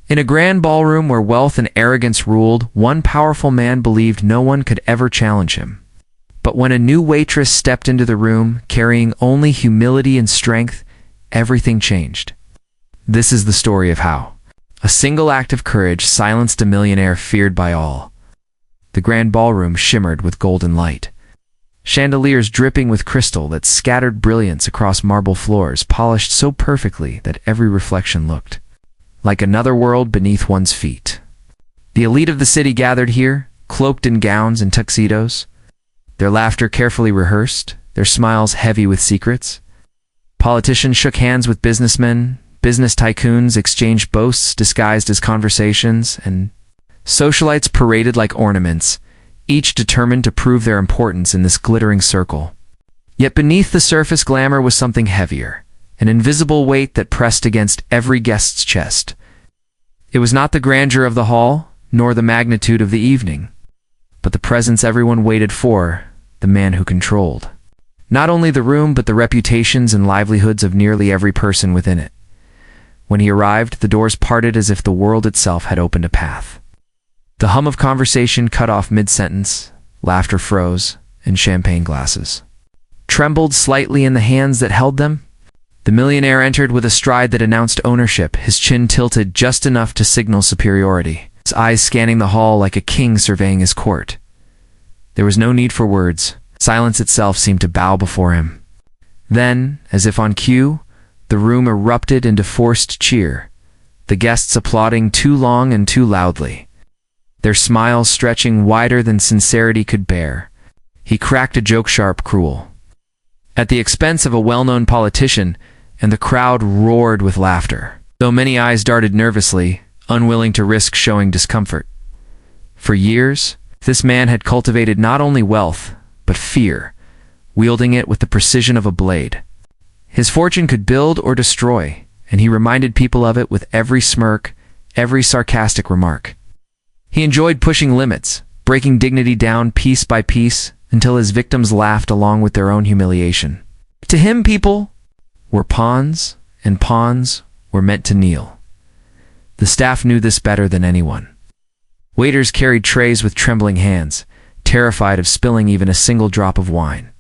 In a grand ballroom where wealth and arrogance ruled, one powerful man believed no one could ever challenge him. But when a new waitress stepped into the room, carrying only humility and strength, everything changed. This is the story of how a single act of courage silenced a millionaire feared by all. The grand ballroom shimmered with golden light. Chandeliers dripping with crystal that scattered brilliance across marble floors, polished so perfectly that every reflection looked like another world beneath one's feet. The elite of the city gathered here, cloaked in gowns and tuxedos, their laughter carefully rehearsed, their smiles heavy with secrets. Politicians shook hands with businessmen, business tycoons exchanged boasts disguised as conversations, and socialites paraded like ornaments, each determined to prove their importance in this glittering circle. Yet beneath the surface glamour was something heavier, an invisible weight that pressed against every guest's chest. It was not the grandeur of the hall, nor the magnitude of the evening, but the presence everyone waited for, the man who controlled not only the room but the reputations and livelihoods of nearly every person within it. When he arrived, the doors parted as if the world itself had opened a path. The hum of conversation cut off mid-sentence, laughter froze, and champagne glasses trembled slightly in the hands that held them. The millionaire entered with a stride that announced ownership, his chin tilted just enough to signal superiority, his eyes scanning the hall like a king surveying his court. There was no need for words. Silence itself seemed to bow before him. Then, as if on cue, the room erupted into forced cheer, the guests applauding too long and too loudly, their smiles stretching wider than sincerity could bear. He cracked a joke sharp, cruel, at the expense of a well-known politician, and the crowd roared with laughter, though many eyes darted nervously, unwilling to risk showing discomfort. For years, this man had cultivated not only wealth, but fear, wielding it with the precision of a blade. His fortune could build or destroy, and he reminded people of it with every smirk, every sarcastic remark. He enjoyed pushing limits, breaking dignity down piece by piece, until his victims laughed along with their own humiliation. To him, people were pawns, and pawns were meant to kneel. The staff knew this better than anyone. Waiters carried trays with trembling hands, terrified of spilling even a single drop of wine.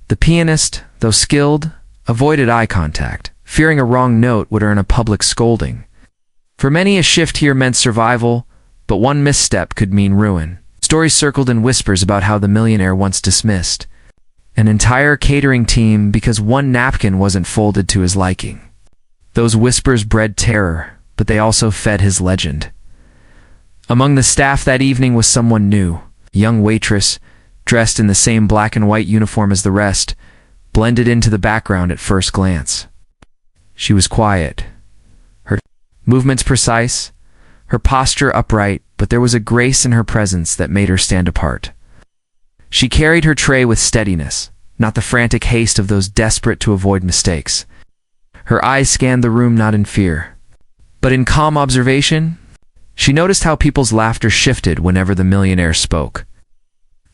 The pianist, though skilled, avoided eye contact, fearing a wrong note would earn a public scolding. For many, a shift here meant survival, but one misstep could mean ruin. Stories circled in whispers about how the millionaire once dismissed an entire catering team because one napkin wasn't folded to his liking. Those whispers bred terror, but they also fed his legend. Among the staff that evening was someone new, a young waitress, dressed in the same black and white uniform as the rest, blended into the background at first glance. She was quiet, her movements precise, her posture upright, but there was a grace in her presence that made her stand apart. She carried her tray with steadiness, not the frantic haste of those desperate to avoid mistakes. Her eyes scanned the room not in fear, but in calm observation. She noticed how people's laughter shifted whenever the millionaire spoke,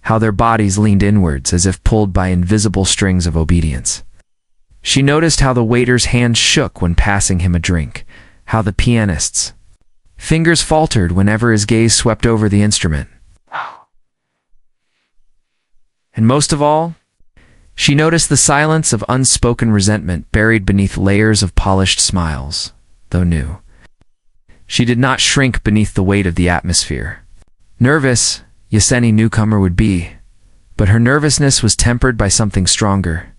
how their bodies leaned inwards as if pulled by invisible strings of obedience. She noticed how the waiter's hands shook when passing him a drink, how the pianist's fingers faltered whenever his gaze swept over the instrument. And most of all, she noticed the silence of unspoken resentment buried beneath layers of polished smiles, though new. She did not shrink beneath the weight of the atmosphere. Nervous, yes, any newcomer would be, but her nervousness was tempered by something stronger: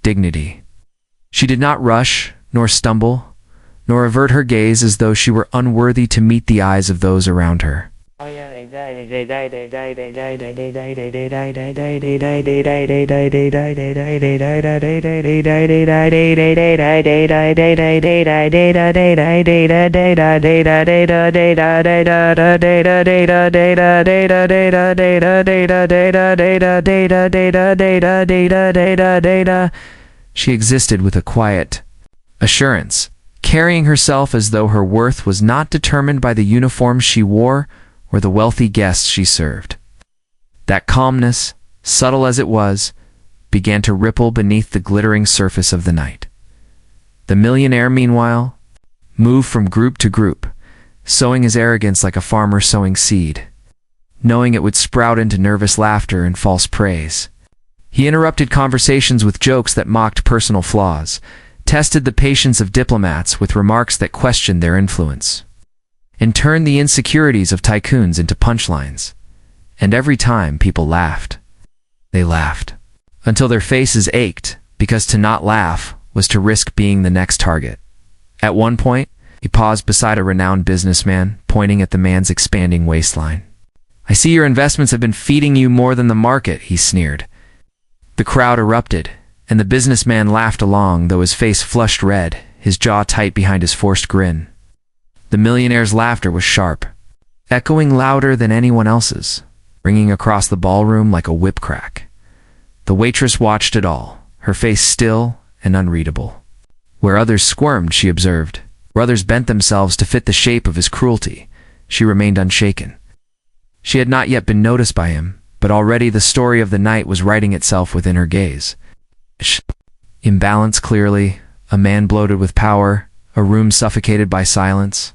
dignity. She did not rush, nor stumble, nor avert her gaze as though she were unworthy to meet the eyes of those around her. She existed with a quiet assurance, carrying herself as though her worth was not determined by the uniforms she wore or the wealthy guests she served. That calmness, subtle as it was, began to ripple beneath the glittering surface of the night. The millionaire, meanwhile, moved from group to group, sowing his arrogance like a farmer sowing seed, knowing it would sprout into nervous laughter and false praise. He interrupted conversations with jokes that mocked personal flaws, tested the patience of diplomats with remarks that questioned their influence, and turned the insecurities of tycoons into punchlines. And every time people laughed, they laughed, until their faces ached, because to not laugh was to risk being the next target. At one point, he paused beside a renowned businessman, pointing at the man's expanding waistline. "I see your investments have been feeding you more than the market," he sneered. The crowd erupted, and the businessman laughed along, though his face flushed red, his jaw tight behind his forced grin. The millionaire's laughter was sharp, echoing louder than anyone else's, ringing across the ballroom like a whip crack. The waitress watched it all, her face still and unreadable. Where others squirmed, she observed. Where others bent themselves to fit the shape of his cruelty, she remained unshaken. She had not yet been noticed by him, but already the story of the night was writing itself within her gaze. Imbalance clearly, a man bloated with power, a room suffocated by silence.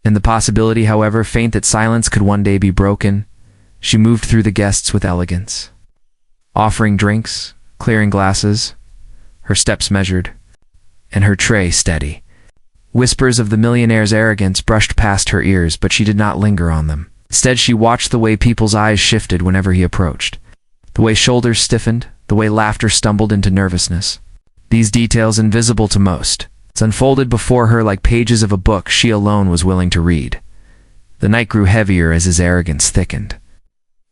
And the possibility, however faint, that silence could one day be broken, she moved through the guests with elegance, offering drinks, clearing glasses, her steps measured, and her tray steady. Whispers of the millionaire's arrogance brushed past her ears, but she did not linger on them. Instead, she watched the way people's eyes shifted whenever he approached, the way shoulders stiffened, the way laughter stumbled into nervousness. These details, invisible to most, unfolded before her like pages of a book she alone was willing to read. The night grew heavier as his arrogance thickened,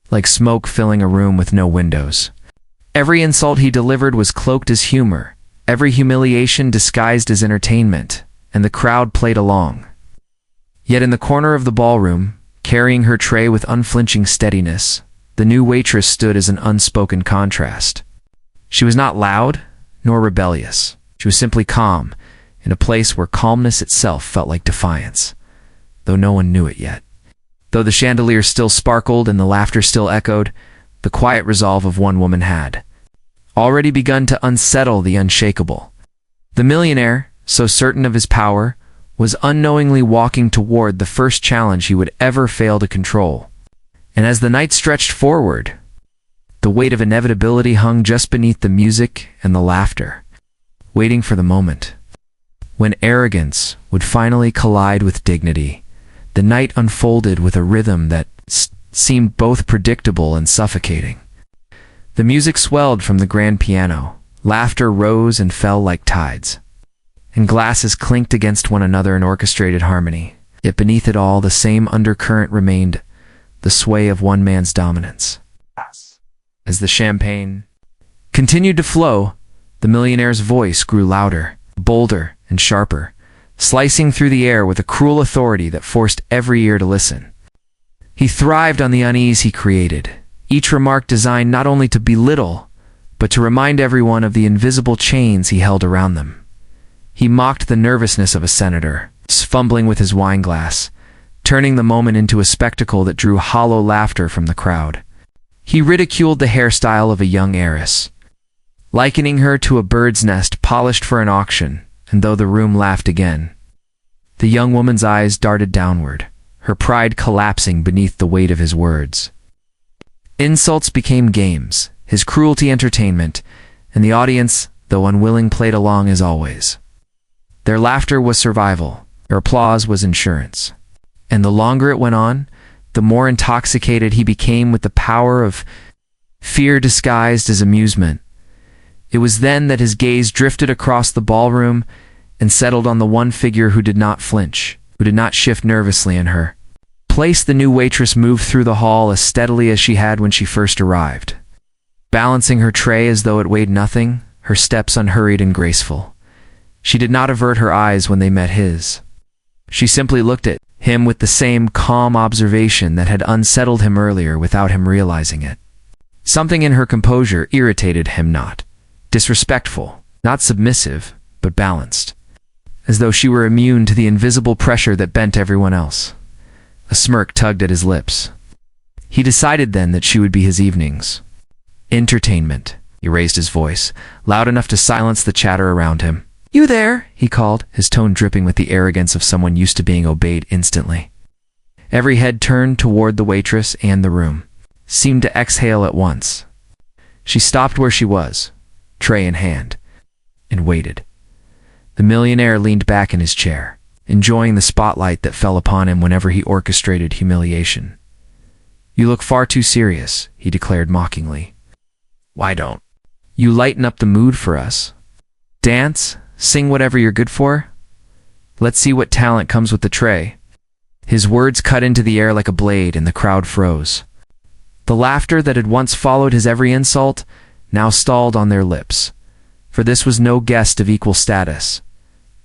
like smoke filling a room with no windows. Every insult he delivered was cloaked as humor, every humiliation disguised as entertainment, and the crowd played along. Yet in the corner of the ballroom, carrying her tray with unflinching steadiness, the new waitress stood as an unspoken contrast. She was not loud, nor rebellious. She was simply calm, in a place where calmness itself felt like defiance, though no one knew it yet. Though the chandelier still sparkled and the laughter still echoed, the quiet resolve of one woman had already begun to unsettle the unshakable. The millionaire, so certain of his power, was unknowingly walking toward the first challenge he would ever fail to control. And as the night stretched forward, the weight of inevitability hung just beneath the music and the laughter, waiting for the moment when arrogance would finally collide with dignity. The night unfolded with a rhythm that seemed both predictable and suffocating. The music swelled from the grand piano, laughter rose and fell like tides, and glasses clinked against one another in orchestrated harmony. Yet beneath it all, the same undercurrent remained, the sway of one man's dominance. As the champagne continued to flow, the millionaire's voice grew louder, bolder, and sharper, slicing through the air with a cruel authority that forced every ear to listen. He thrived on the unease he created, each remark designed not only to belittle, but to remind everyone of the invisible chains he held around them. He mocked the nervousness of a senator, fumbling with his wine glass, turning the moment into a spectacle that drew hollow laughter from the crowd. He ridiculed the hairstyle of a young heiress, likening her to a bird's nest polished for an auction, and though the room laughed again, the young woman's eyes darted downward, her pride collapsing beneath the weight of his words. Insults became games, his cruelty entertainment, and the audience, though unwilling, played along as always. Their laughter was survival, their applause was insurance. And the longer it went on, the more intoxicated he became with the power of fear disguised as amusement. It was then that his gaze drifted across the ballroom and settled on the one figure who did not flinch, who did not shift nervously in her place. The new waitress moved through the hall as steadily as she had when she first arrived, balancing her tray as though it weighed nothing, her steps unhurried and graceful. She did not avert her eyes when they met his. She simply looked at him with the same calm observation that had unsettled him earlier without him realizing it. Something in her composure irritated him, not disrespectful, not submissive, but balanced, as though she were immune to the invisible pressure that bent everyone else. A smirk tugged at his lips. He decided then that she would be his evening's entertainment. He raised his voice, loud enough to silence the chatter around him. "You there?" he called, his tone dripping with the arrogance of someone used to being obeyed instantly. Every head turned toward the waitress, and the room seemed to exhale at once. She stopped where she was, tray in hand, and waited. The millionaire leaned back in his chair, enjoying the spotlight that fell upon him whenever he orchestrated humiliation. "You look far too serious," he declared mockingly. "Why don't you lighten up the mood for us? Dance? Sing whatever you're good for? Let's see what talent comes with the tray." His words cut into the air like a blade, and the crowd froze. The laughter that had once followed his every insult now stalled on their lips, for this was no guest of equal status,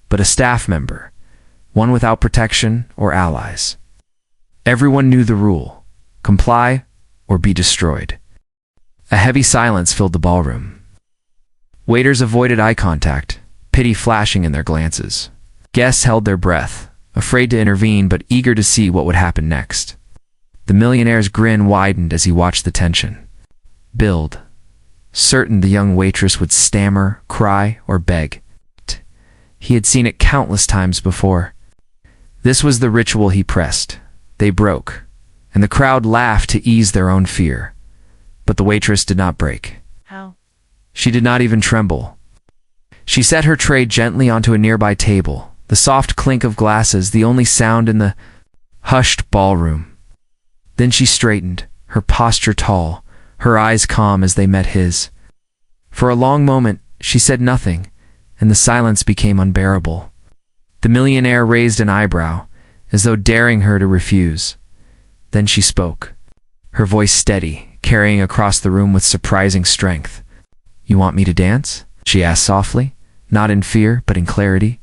but a staff member, one without protection or allies. Everyone knew the rule: comply or be destroyed. A heavy silence filled the ballroom. Waiters avoided eye contact, pity flashing in their glances. Guests held their breath, afraid to intervene but eager to see what would happen next. The millionaire's grin widened as he watched the tension build, certain the young waitress would stammer, cry, or beg. He had seen it countless times before. This was the ritual he pressed. They broke, and the crowd laughed to ease their own fear. But the waitress did not break. How? She did not even tremble. She set her tray gently onto a nearby table, the soft clink of glasses the only sound in the hushed ballroom. Then she straightened, her posture tall, her eyes calm as they met his. For a long moment, she said nothing, and the silence became unbearable. The millionaire raised an eyebrow, as though daring her to refuse. Then she spoke, her voice steady, carrying across the room with surprising strength. "You want me to dance?" she asked softly, not in fear, but in clarity.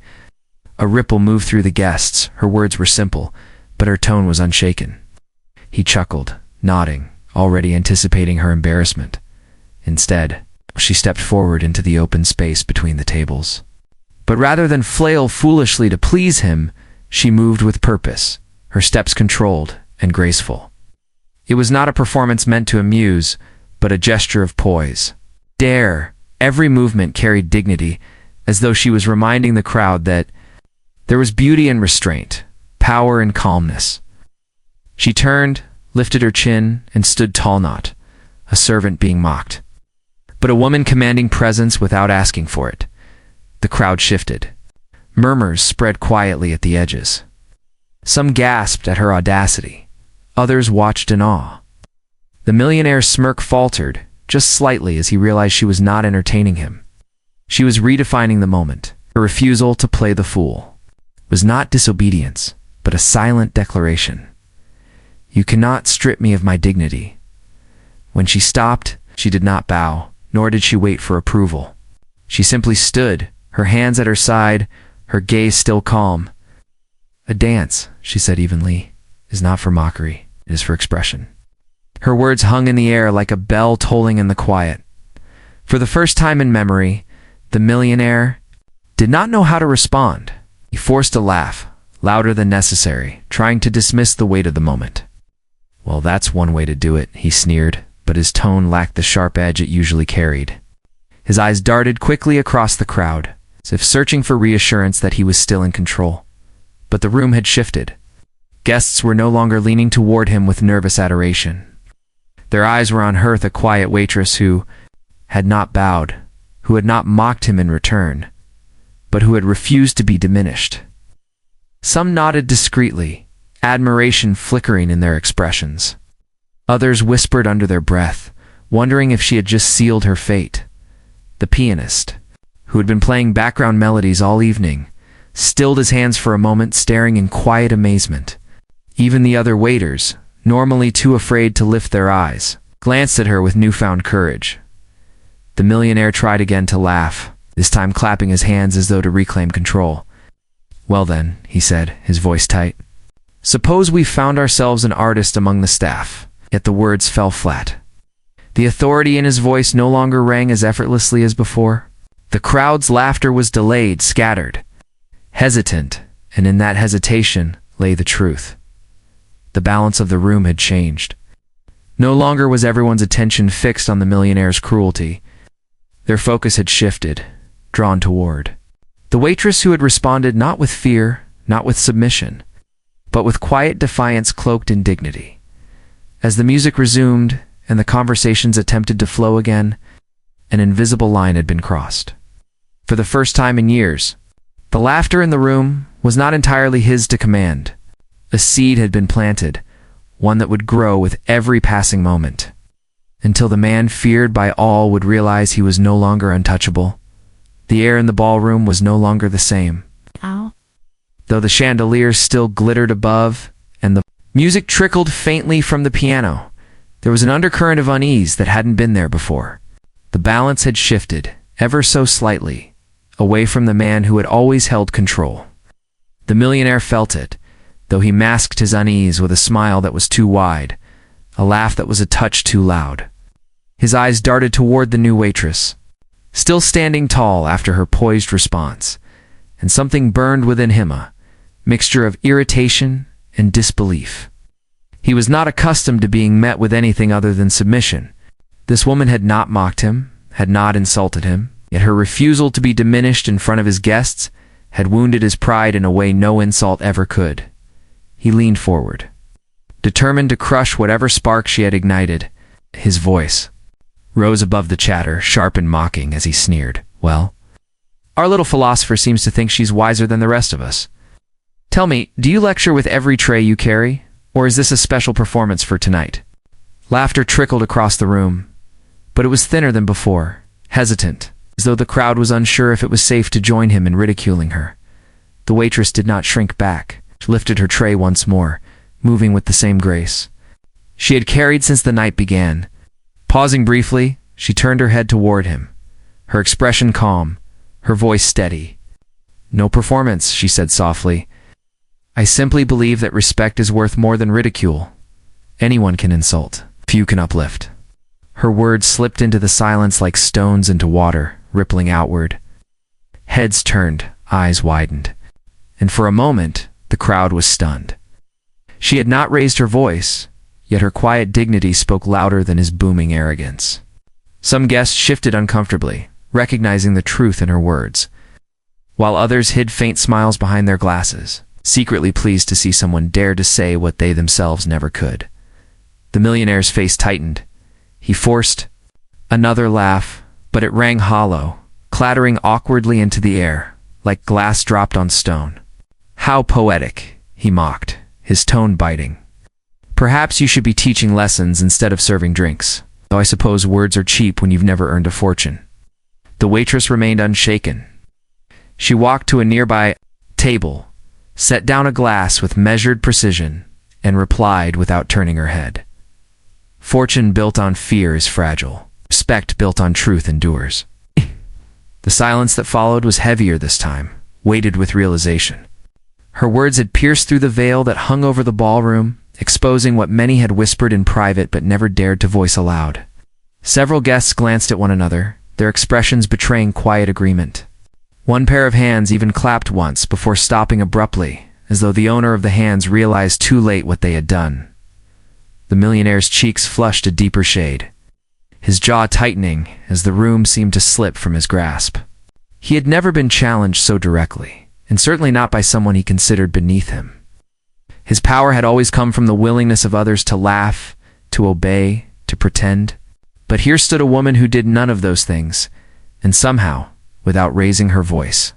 A ripple moved through the guests. Her words were simple, but her tone was unshaken. He chuckled, nodding, already anticipating her embarrassment. Instead, she stepped forward into the open space between the tables. But rather than flail foolishly to please him, she moved with purpose, her steps controlled and graceful. It was not a performance meant to amuse, but a gesture of poise. Dare. Every movement carried dignity, as though she was reminding the crowd that there was beauty in restraint, power in calmness. She turned, lifted her chin, and stood tall, not a servant being mocked, but a woman commanding presence without asking for it. The crowd shifted. Murmurs spread quietly at the edges. Some gasped at her audacity. Others watched in awe. The millionaire's smirk faltered, just slightly, as he realized she was not entertaining him. She was redefining the moment. Her refusal to play the fool was not disobedience, but a silent declaration. "You cannot strip me of my dignity." When she stopped, she did not bow, nor did she wait for approval. She simply stood, her hands at her side, her gaze still calm. "A dance," she said evenly, "is not for mockery, it is for expression." Her words hung in the air like a bell tolling in the quiet. For the first time in memory, the millionaire did not know how to respond. He forced a laugh, louder than necessary, trying to dismiss the weight of the moment. "Well, that's one way to do it," he sneered, but his tone lacked the sharp edge it usually carried. His eyes darted quickly across the crowd, as if searching for reassurance that he was still in control. But the room had shifted. Guests were no longer leaning toward him with nervous adoration. Their eyes were on her, the quiet waitress who had not bowed, who had not mocked him in return, but who had refused to be diminished. Some nodded discreetly, admiration flickering in their expressions. Others whispered under their breath, wondering if she had just sealed her fate. The pianist, who had been playing background melodies all evening, stilled his hands for a moment, staring in quiet amazement. Even the other waiters, normally too afraid to lift their eyes, glanced at her with newfound courage. The millionaire tried again to laugh, this time clapping his hands as though to reclaim control. "Well then," he said, his voice tight, "suppose we found ourselves an artist among the staff." Yet the words fell flat. The authority in his voice no longer rang as effortlessly as before. The crowd's laughter was delayed, scattered, hesitant, and in that hesitation lay the truth. The balance of the room had changed. No longer was everyone's attention fixed on the millionaire's cruelty. Their focus had shifted, drawn toward The waitress who had responded not with fear, not with submission, but with quiet defiance cloaked in dignity. As the music resumed and the conversations attempted to flow again, an invisible line had been crossed. For the first time in years, the laughter in the room was not entirely his to command. A seed had been planted, one that would grow with every passing moment, until the man feared by all would realize he was no longer untouchable. The air in the ballroom was no longer the same. Ow. Though the chandeliers still glittered above and the music trickled faintly from the piano, there was an undercurrent of unease that hadn't been there before. The balance had shifted, ever so slightly, away from the man who had always held control. The millionaire felt it, though he masked his unease with a smile that was too wide, a laugh that was a touch too loud. His eyes darted toward the new waitress, still standing tall after her poised response, and something burned within him, a mixture of irritation and disbelief. He was not accustomed to being met with anything other than submission. This woman had not mocked him, had not insulted him, yet her refusal to be diminished in front of his guests had wounded his pride in a way no insult ever could. He leaned forward, determined to crush whatever spark she had ignited. His voice rose above the chatter, sharp and mocking, as he sneered. "Well, our little philosopher seems to think she's wiser than the rest of us. Tell me, do you lecture with every tray you carry, or is this a special performance for tonight?" Laughter trickled across the room, but it was thinner than before, hesitant, as though the crowd was unsure if it was safe to join him in ridiculing her. The waitress did not shrink back. She lifted her tray once more, moving with the same grace she had carried since the night began. Pausing briefly, she turned her head toward him, her expression calm, her voice steady. "No performance," she said softly. "I simply believe that respect is worth more than ridicule. Anyone can insult, few can uplift." Her words slipped into the silence like stones into water, rippling outward. Heads turned, eyes widened, and for a moment the crowd was stunned. She had not raised her voice, yet her quiet dignity spoke louder than his booming arrogance. Some guests shifted uncomfortably, recognizing the truth in her words, while others hid faint smiles behind their glasses, secretly pleased to see someone dare to say what they themselves never could. The millionaire's face tightened. He forced another laugh, but it rang hollow, clattering awkwardly into the air, like glass dropped on stone. "How poetic," he mocked, his tone biting. "Perhaps you should be teaching lessons instead of serving drinks, though I suppose words are cheap when you've never earned a fortune." The waitress remained unshaken. She walked to a nearby table, set down a glass with measured precision, and replied without turning her head. "Fortune built on fear is fragile. Respect built on truth endures." The silence that followed was heavier this time, weighted with realization. Her words had pierced through the veil that hung over the ballroom, exposing what many had whispered in private but never dared to voice aloud. Several guests glanced at one another, their expressions betraying quiet agreement. One pair of hands even clapped once before stopping abruptly, as though the owner of the hands realized too late what they had done. The millionaire's cheeks flushed a deeper shade, his jaw tightening as the room seemed to slip from his grasp. He had never been challenged so directly, and certainly not by someone he considered beneath him. His power had always come from the willingness of others to laugh, to obey, to pretend. But here stood a woman who did none of those things, and somehow, without raising her voice.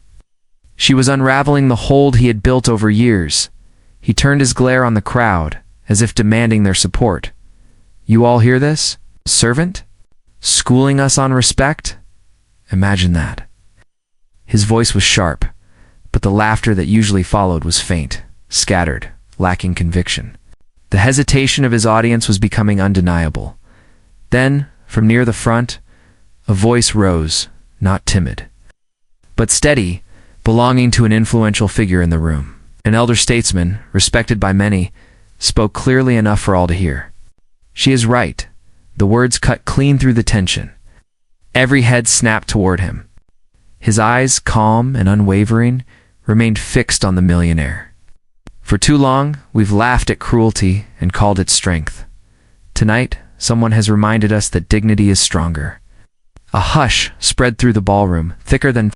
She was unraveling the hold he had built over years. He turned his glare on the crowd, as if demanding their support. "You all hear this? Servant? Schooling us on respect? Imagine that." His voice was sharp, but the laughter that usually followed was faint, scattered, lacking conviction. The hesitation of his audience was becoming undeniable. Then, from near the front, a voice rose, not timid, but steady, belonging to an influential figure in the room. An elder statesman, respected by many, spoke clearly enough for all to hear. "She is right." The words cut clean through the tension. Every head snapped toward him. His eyes, calm and unwavering, remained fixed on the millionaire. "For too long, we've laughed at cruelty and called it strength. Tonight, someone has reminded us that dignity is stronger." A hush spread through the ballroom, thicker than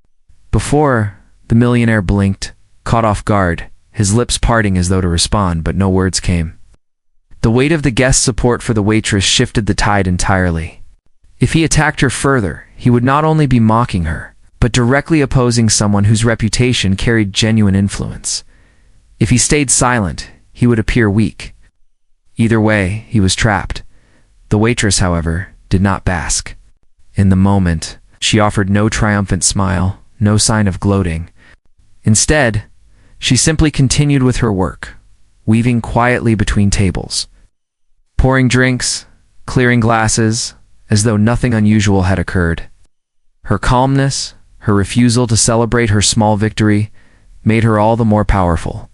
before. The millionaire blinked, caught off guard, his lips parting as though to respond, but no words came. The weight of the guest's support for the waitress shifted the tide entirely. If he attacked her further, he would not only be mocking her, but directly opposing someone whose reputation carried genuine influence. If he stayed silent, he would appear weak. Either way, he was trapped. The waitress, however, did not bask. In the moment, she offered no triumphant smile, no sign of gloating. Instead, she simply continued with her work, weaving quietly between tables, pouring drinks, clearing glasses, as though nothing unusual had occurred. Her calmness, her refusal to celebrate her small victory, made her all the more powerful.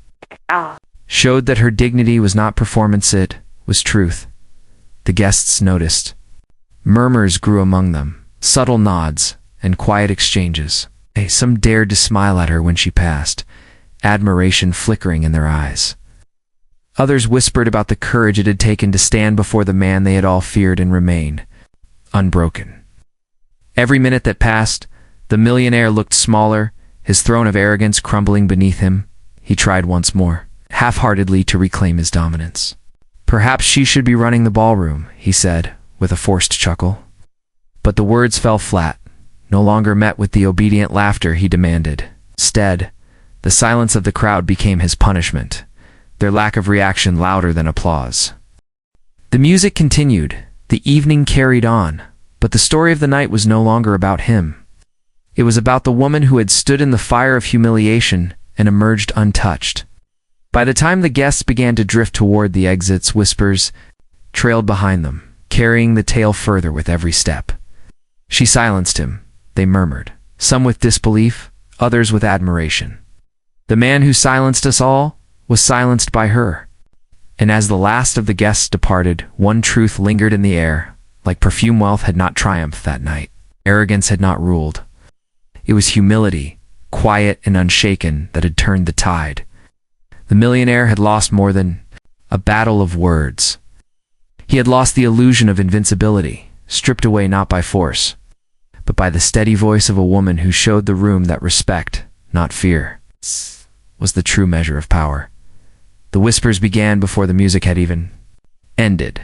Showed that her dignity was not performance, it was truth. The guests noticed. Murmurs grew among them, subtle nods, and quiet exchanges. Some dared to smile at her when she passed, admiration flickering in their eyes. Others whispered about the courage it had taken to stand before the man they had all feared and remain unbroken. Every minute that passed, the millionaire looked smaller, his throne of arrogance crumbling beneath him. He tried once more, half-heartedly, to reclaim his dominance. "Perhaps she should be running the ballroom," he said, with a forced chuckle. But the words fell flat, no longer met with the obedient laughter he demanded. Instead, the silence of the crowd became his punishment, their lack of reaction louder than applause. The music continued, the evening carried on, but the story of the night was no longer about him. It was about the woman who had stood in the fire of humiliation and emerged untouched. By the time the guests began to drift toward the exits, whispers trailed behind them, carrying the tale further with every step. "She silenced him," they murmured, some with disbelief, others with admiration. "The man who silenced us all was silenced by her." And as the last of the guests departed, one truth lingered in the air. Like perfume, wealth had not triumphed that night. Arrogance had not ruled. It was humility, quiet and unshaken, that had turned the tide. The millionaire had lost more than a battle of words. He had lost the illusion of invincibility, stripped away not by force, but by the steady voice of a woman who showed the room that respect, not fear, was the true measure of power. The whispers began before the music had even ended.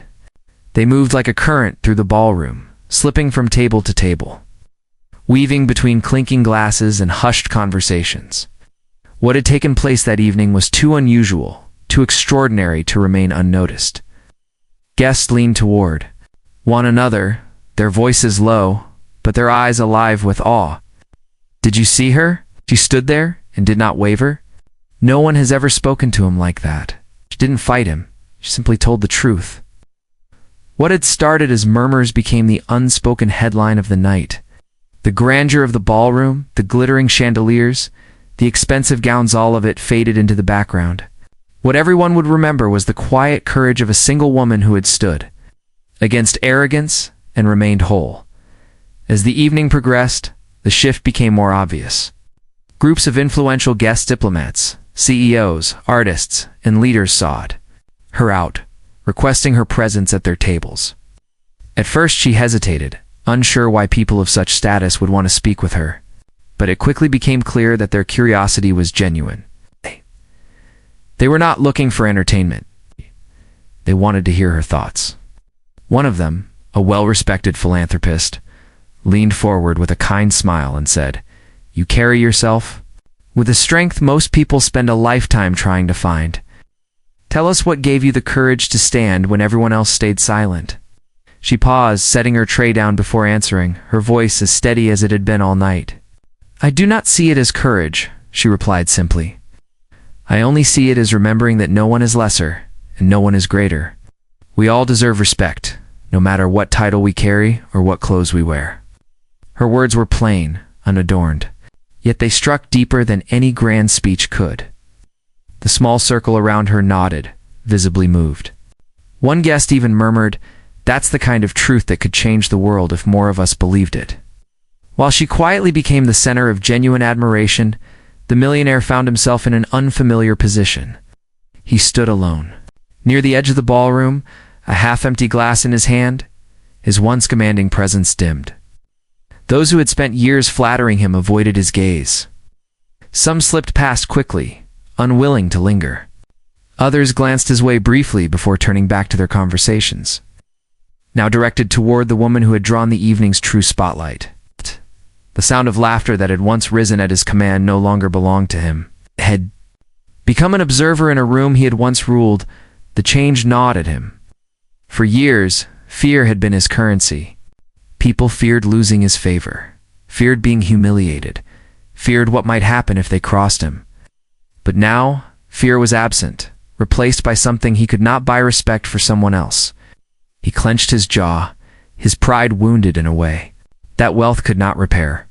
They moved like a current through the ballroom, slipping from table to table, weaving between clinking glasses and hushed conversations. What had taken place that evening was too unusual, too extraordinary to remain unnoticed. Guests leaned toward one another, their voices low, but their eyes alive with awe. "Did you see her? She stood there and did not waver. No one has ever spoken to him like that. She didn't fight him. She simply told the truth." What had started as murmurs became the unspoken headline of the night. The grandeur of the ballroom, the glittering chandeliers, the expensive gowns, all of it faded into the background. What everyone would remember was the quiet courage of a single woman who had stood against arrogance and remained whole. As the evening progressed, the shift became more obvious. Groups of influential guest diplomats, CEOs, artists, and leaders sought her out, requesting her presence at their tables. At first she hesitated, unsure why people of such status would want to speak with her, but it quickly became clear that their curiosity was genuine. They were not looking for entertainment. They wanted to hear her thoughts. One of them, a well-respected philanthropist, leaned forward with a kind smile and said, "You carry yourself with a strength most people spend a lifetime trying to find. Tell us what gave you the courage to stand when everyone else stayed silent." She paused, setting her tray down before answering, her voice as steady as it had been all night. "I do not see it as courage," she replied simply. "I only see it as remembering that no one is lesser and no one is greater. We all deserve respect, no matter what title we carry or what clothes we wear." Her words were plain, unadorned, yet they struck deeper than any grand speech could. The small circle around her nodded, visibly moved. One guest even murmured, "That's the kind of truth that could change the world if more of us believed it." While she quietly became the center of genuine admiration, the millionaire found himself in an unfamiliar position. He stood alone. Near the edge of the ballroom, a half-empty glass in his hand, his once commanding presence dimmed. Those who had spent years flattering him avoided his gaze. Some slipped past quickly, unwilling to linger. Others glanced his way briefly before turning back to their conversations, now directed toward the woman who had drawn the evening's true spotlight. The sound of laughter that had once risen at his command no longer belonged to him. Had become an observer in a room he had once ruled. The change gnawed at him. For years, fear had been his currency. People feared losing his favor, feared being humiliated, feared what might happen if they crossed him. But now, fear was absent, replaced by something he could not buy: respect for someone else. He clenched his jaw, his pride wounded in a way that wealth could not repair.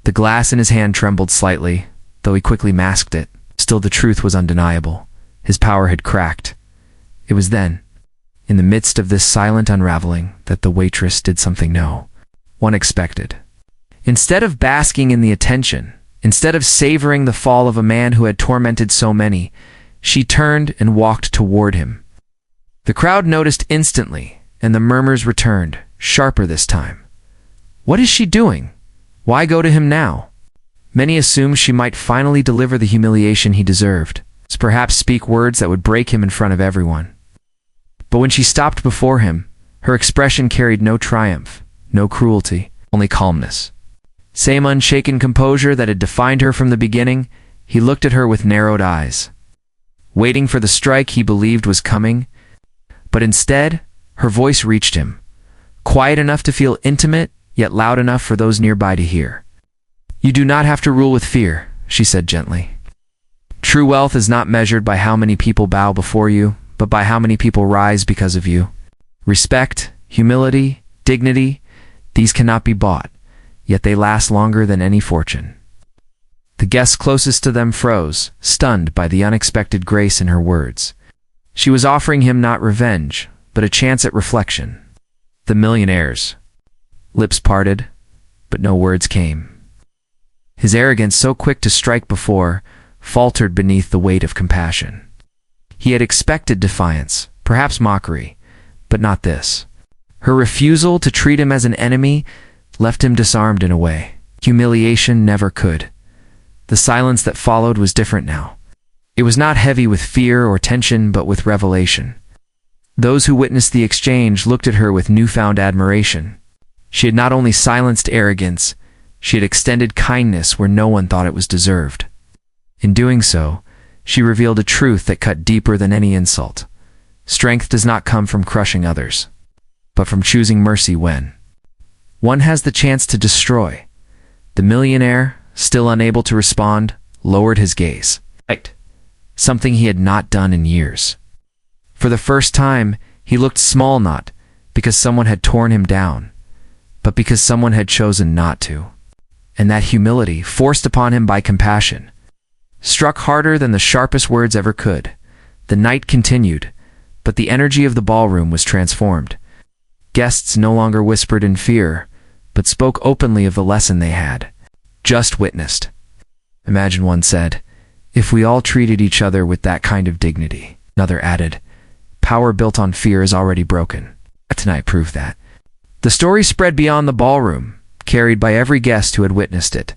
The glass in his hand trembled slightly, though he quickly masked it. Still, the truth was undeniable. His power had cracked. It was then, in the midst of this silent unraveling, that the waitress did something unexpected. Instead of basking in the attention, instead of savoring the fall of a man who had tormented so many, she turned and walked toward him. The crowd noticed instantly, and the murmurs returned, sharper this time. What is she doing? Why go to him now? Many assumed she might finally deliver the humiliation he deserved, perhaps speak words that would break him in front of everyone. But when she stopped before him, her expression carried no triumph, no cruelty, only calmness. Same unshaken composure that had defined her from the beginning. He looked at her with narrowed eyes, waiting for the strike he believed was coming. But instead, her voice reached him, quiet enough to feel intimate, yet loud enough for those nearby to hear. "You do not have to rule with fear," she said gently. "True wealth is not measured by how many people bow before you, but by how many people rise because of you. Respect, humility, dignity, these cannot be bought, yet they last longer than any fortune." The guests closest to them froze, stunned by the unexpected grace in her words. She was offering him not revenge, but a chance at reflection. The millionaire's lips parted, but no words came. His arrogance, so quick to strike before, faltered beneath the weight of compassion. He had expected defiance, perhaps mockery, but not this. Her refusal to treat him as an enemy left him disarmed in a way humiliation never could. The silence that followed was different now. It was not heavy with fear or tension, but with revelation. Those who witnessed the exchange looked at her with newfound admiration. She had not only silenced arrogance, she had extended kindness where no one thought it was deserved. In doing so, she revealed a truth that cut deeper than any insult. Strength does not come from crushing others, but from choosing mercy when one has the chance to destroy. The millionaire, still unable to respond, lowered his gaze. Something he had not done in years. For the first time, he looked small, not because someone had torn him down, but because someone had chosen not to. And that humility, forced upon him by compassion, struck harder than the sharpest words ever could. The night continued, but the energy of the ballroom was transformed. Guests no longer whispered in fear, but spoke openly of the lesson they had just witnessed. Imagine, one said, if we all treated each other with that kind of dignity. Another added, power built on fear is already broken. Tonight proved that. The story spread beyond the ballroom, carried by every guest who had witnessed it.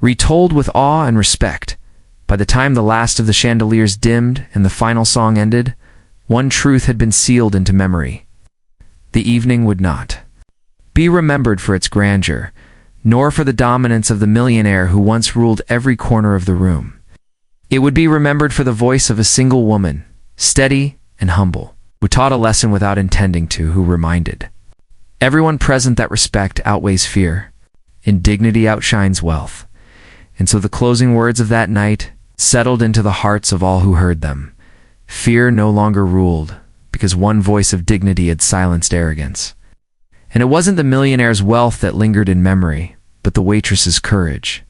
Retold with awe and respect, by the time the last of the chandeliers dimmed and the final song ended, one truth had been sealed into memory. The evening would not be remembered for its grandeur, nor for the dominance of the millionaire who once ruled every corner of the room. It would be remembered for the voice of a single woman, steady and humble, who taught a lesson without intending to, who reminded everyone present that respect outweighs fear, and dignity outshines wealth. And so the closing words of that night settled into the hearts of all who heard them. Fear no longer ruled, because one voice of dignity had silenced arrogance. And it wasn't the millionaire's wealth that lingered in memory, but the waitress's courage.